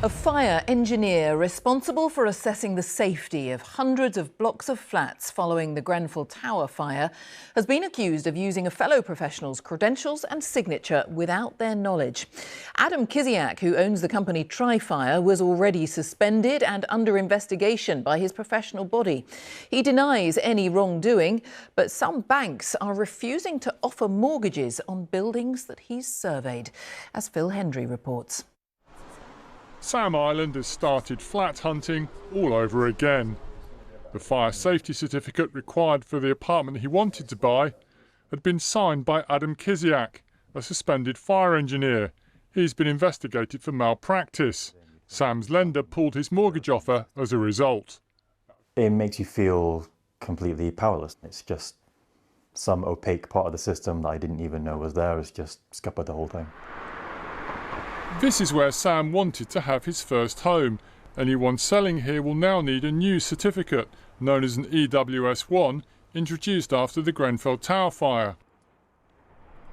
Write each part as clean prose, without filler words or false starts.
A fire engineer responsible for assessing the safety of hundreds of blocks of flats following the Grenfell Tower fire has been accused of using a fellow professional's credentials and signature without their knowledge. Adam Kiziak, who owns the company Tri Fire, was already suspended and under investigation by his professional body. He denies any wrongdoing, but some banks are refusing to offer mortgages on buildings that he's surveyed, as Phil Hendry reports. Sam Island has started flat hunting all over again. The fire safety certificate required for the apartment he wanted to buy had been signed by Adam Kiziak, a suspended fire engineer. He's been investigated for malpractice. Sam's lender pulled his mortgage offer as a result. It makes you feel completely powerless. It's just some opaque part of the system that I didn't even know was there has just scuppered the whole thing. This is where Sam wanted to have his first home. Anyone selling here will now need a new certificate, known as an EWS1, introduced after the Grenfell Tower fire.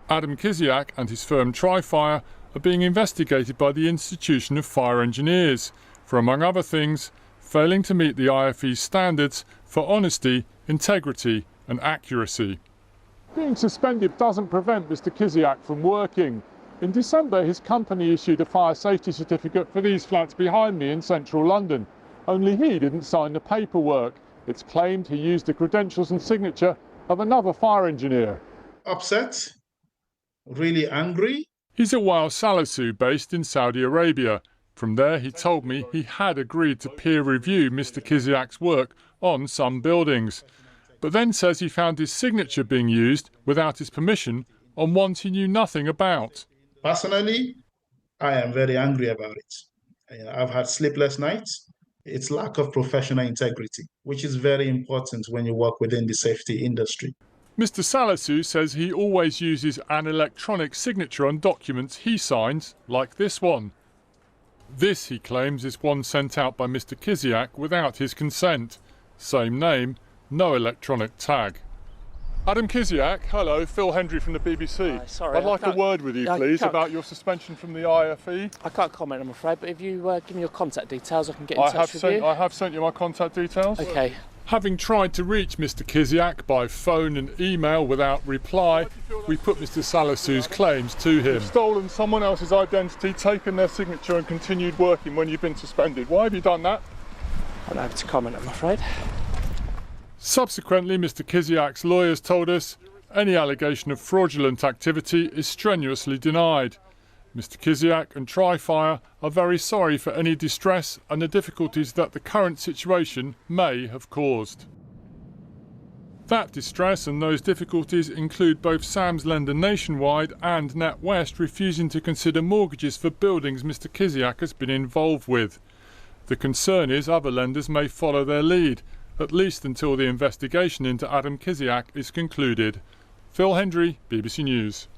Adam Kiziak and his firm Tri Fire are being investigated by the Institution of Fire Engineers for, among other things, failing to meet the IFE standards for honesty, integrity and accuracy. Being suspended doesn't prevent Mr. Kiziak from working. In December, his company issued a fire safety certificate for these flats behind me in central London. Only he didn't sign the paperwork. It's claimed he used the credentials and signature of another fire engineer. Upset, really angry. He's Awwal Silasu, based in Saudi Arabia. From there, he told me he had agreed to peer review Mr. Kiziak's work on some buildings, but then says he found his signature being used without his permission on ones he knew nothing about. Personally, I am very angry about it. I've had sleepless nights. It's lack of professional integrity, which is very important when you work within the safety industry. Mr. Silasu says he always uses an electronic signature on documents he signs, like this one. This, he claims, is one sent out by Mr. Kiziak without his consent. Same name, no electronic tag. Adam Kiziak, hello, Phil Hendry from the BBC. Sorry, I'd like a word with you, please, about your suspension from the IFE. I can't comment, I'm afraid, but if you give me your contact details, I can get in touch with you. I have sent you my contact details. OK. Having tried to reach Mr. Kiziak by phone and email without reply, we put Mr. Salasu's claims to him. You've stolen someone else's identity, taken their signature and continued working when you've been suspended. Why have you done that? I'm not able to comment, I'm afraid. Subsequently, Mr. Kiziak's lawyers told us any allegation of fraudulent activity is strenuously denied. Mr. Kiziak and Tri Fire are very sorry for any distress and the difficulties that the current situation may have caused. That distress and those difficulties include both Sam's lender Nationwide and NatWest refusing to consider mortgages for buildings Mr. Kiziak has been involved with. The concern is other lenders may follow their lead, at least until the investigation into Adam Kiziak is concluded. Phil Hendry, BBC News.